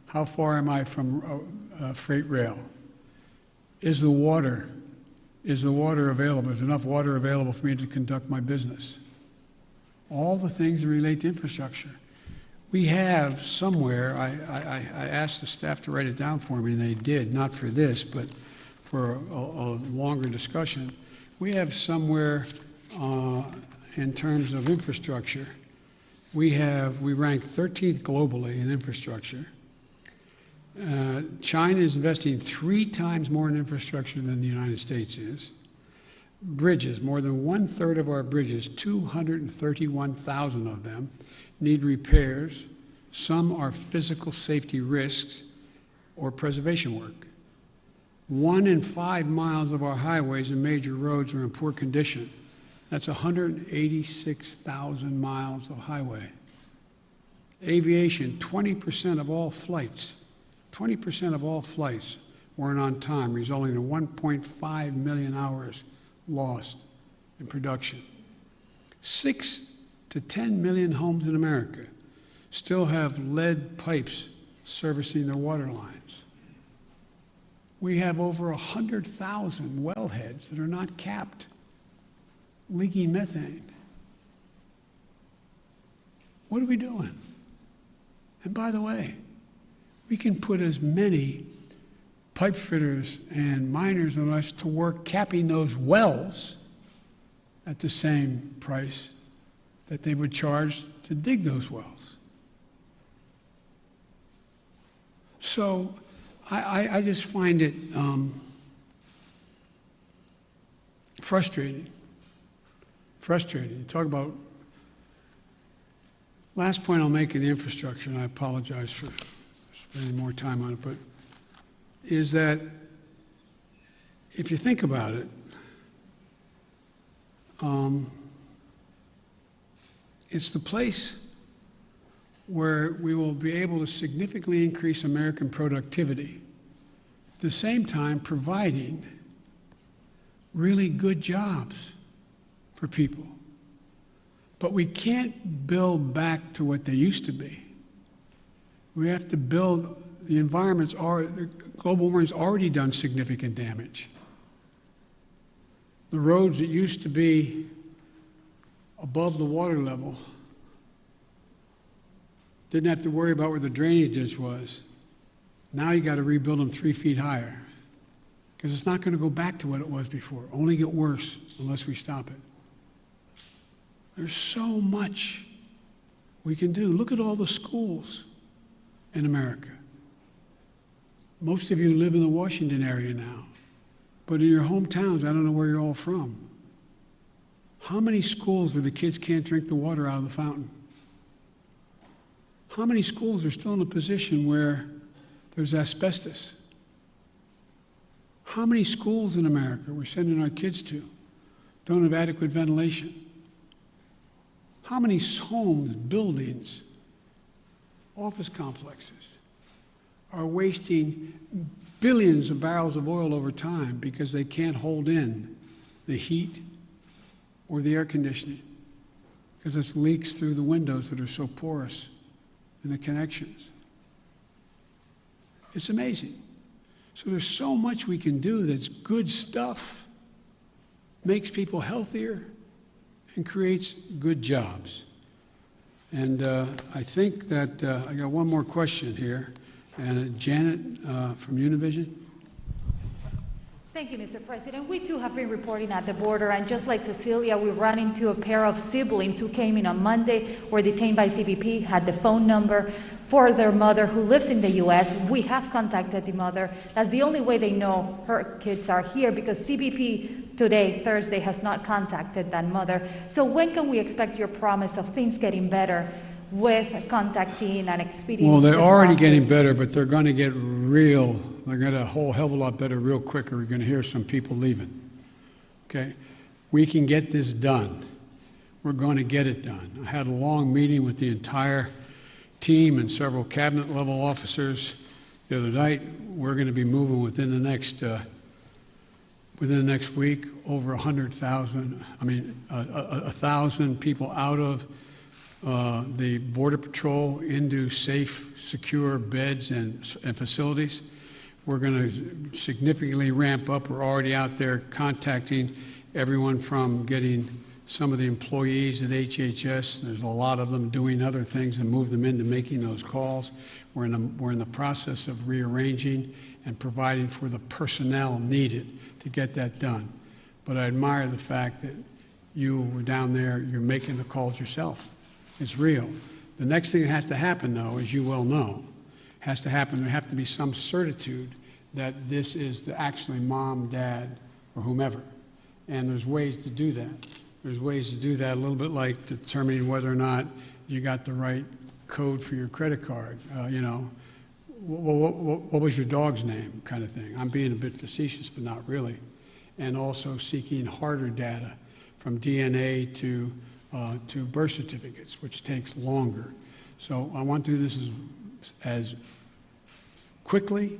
How far am I from freight rail? Is the water available? Is enough water available for me to conduct my business? All the things that relate to infrastructure. We have somewhere, I asked the staff to write it down for me, and they did, not for this, but for a longer discussion. We have somewhere in terms of infrastructure, we rank 13th globally in infrastructure. China is investing 3 times more in infrastructure than the United States is. Bridges, more than 1/3 of our bridges, 231,000 of them, need repairs. Some are physical safety risks or preservation work. 1 in 5 miles of our highways and major roads are in poor condition. That's 186,000 miles of highway. Aviation, 20% of all flights weren't on time, resulting in 1.5 million hours lost in production. 6 to 10 million homes in America still have lead pipes servicing their water lines. We have over 100,000 wellheads that are not capped, leaking methane. What are we doing? And by the way, we can put as many pipe fitters and miners on us to work capping those wells at the same price that they would charge to dig those wells. So I just find it frustrating frustrating. You talk about, last point I'll make in the infrastructure, and I apologize for spending more time on it, but is that if you think about it, it's the place where we will be able to significantly increase American productivity, at the same time providing really good jobs for people. But we can't build back to what they used to be. We have to build, the environment's already, global warming's already done significant damage. The roads that used to be above the water level didn't have to worry about where the drainage ditch was. Now you got to rebuild them 3 feet higher because it's not going to go back to what it was before. Only get worse unless we stop it. There's so much we can do. Look at all the schools in America. Most of you live in the Washington area now, but in your hometowns, I don't know where you're all from. How many schools where the kids can't drink the water out of the fountain? How many schools are still in a position where there's asbestos? How many schools in America we're sending our kids to don't have adequate ventilation? How many homes, buildings, office complexes are wasting billions of barrels of oil over time because they can't hold in the heat or the air conditioning because it leaks through the windows that are so porous in the connections? It's amazing. So there's so much we can do that's good stuff, makes people healthier, and creates good jobs. And I think that I got one more question here. And Janet from Univision. Thank you, Mr. President. We too have been reporting at the border, and just like Cecilia, we ran into a pair of siblings who came in on Monday, were detained by CBP, had the phone number for their mother who lives in the U.S. We have contacted the mother. That's the only way they know her kids are here, because CBP today, Thursday, has not contacted that mother. So when can we expect your promise of things getting better with contacting and expediting? Well, they're already getting better, but they're going to get real. They're going to a whole hell of a lot better real quick, or we're going to hear some people leaving. Okay? We can get this done. We're going to get it done. I had a long meeting with the entire team and several cabinet-level officers the other night. We're going to be moving within the next week over 100,000. I mean, 1,000 people out of the Border Patrol into safe, secure beds and facilities. We're going to significantly ramp up. We're already out there contacting everyone from getting some of the employees at HHS. There's a lot of them doing other things and move them into making those calls. We're in the process of rearranging and providing for the personnel needed to get that done. But I admire the fact that you were down there, you're making the calls yourself. It's real. The next thing that has to happen, though, as you well know, has to happen. There have to be some certitude that this is actually mom, dad, or whomever. And there's ways to do that. There's ways to do that, a little bit like determining whether or not you got the right code for your credit card. What was your dog's name, kind of thing. I'm being a bit facetious, but not really. And also seeking harder data from DNA to birth certificates, which takes longer. So I want to do this as quickly,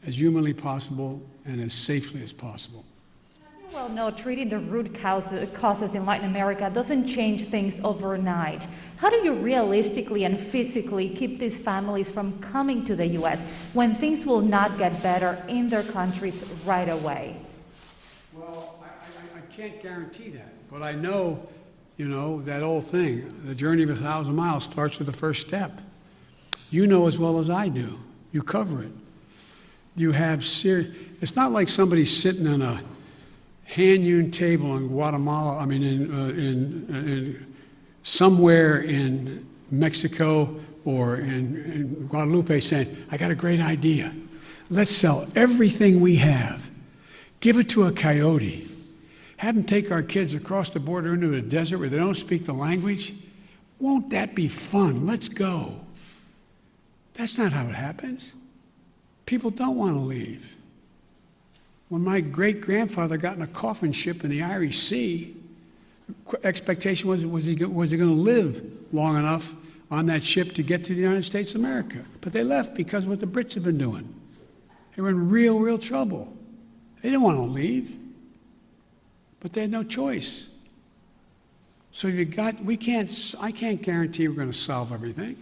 as humanly possible, and as safely as possible. As you well know, treating the root causes in Latin America doesn't change things overnight. How do you realistically and physically keep these families from coming to the U.S. when things will not get better in their countries right away? Well, I can't guarantee that, but I know, that old thing, the journey of 1,000 miles starts with the first step. You know as well as I do. You cover it. You have it's not like somebody sitting on a hand-hewn table in Guatemala, in somewhere in Mexico or in Guadalupe saying, I got a great idea. Let's sell everything we have. Give it to a coyote. have them take our kids across the border into a desert where they don't speak the language. Won't that be fun? Let's go. That's not how it happens. People don't want to leave. When my great-grandfather got in a coffin ship in the Irish Sea, the expectation was he going to live long enough on that ship to get to the United States of America. But they left because of what the Brits had been doing. They were in real, real trouble. They didn't want to leave, but they had no choice. So I can't guarantee we're going to solve everything,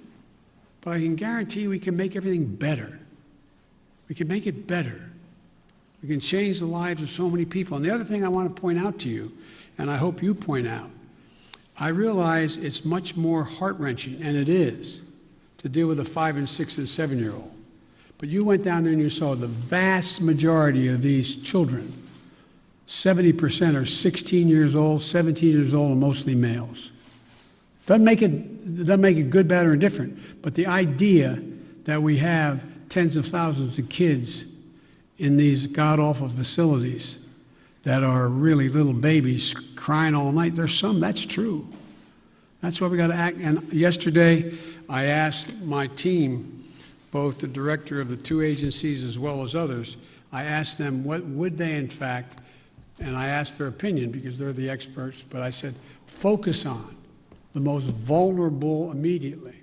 but I can guarantee we can make everything better. We can make it better. We can change the lives of so many people. And the other thing I want to point out to you, and I hope you point out, I realize it's much more heart-wrenching, and it is, to deal with a 5 and 6 and 7-year-old. But you went down there and you saw the vast majority of these children, 70% are 16 years old, 17 years old, and mostly males. Doesn't make it good, bad, or indifferent, but the idea that we have tens of thousands of kids in these god-awful facilities that are really little babies crying all night, there's some, that's true. That's why we got to act. And yesterday, I asked my team, both the director of the two agencies as well as others, I asked them what would they in fact, and I asked their opinion because they're the experts, but I said, focus on the most vulnerable immediately.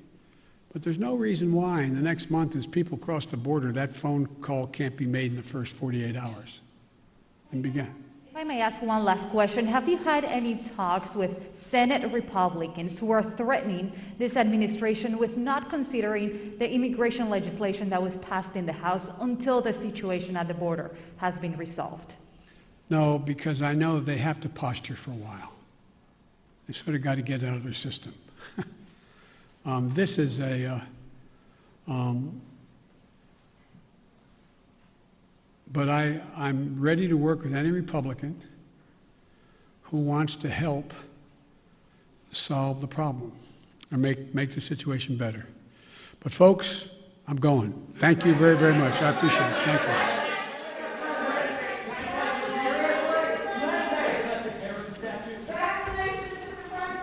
But there's no reason why in the next month as people cross the border, that phone call can't be made in the first 48 hours and begin. If I may ask one last question, have you had any talks with Senate Republicans who are threatening this administration with not considering the immigration legislation that was passed in the House until the situation at the border has been resolved? No, because I know they have to posture for a while. They sort of got to get out of their system. This is a, but I'm ready to work with any Republican who wants to help solve the problem or make the situation better. But folks, I'm going. Thank you very, very much. I appreciate it. Thank you.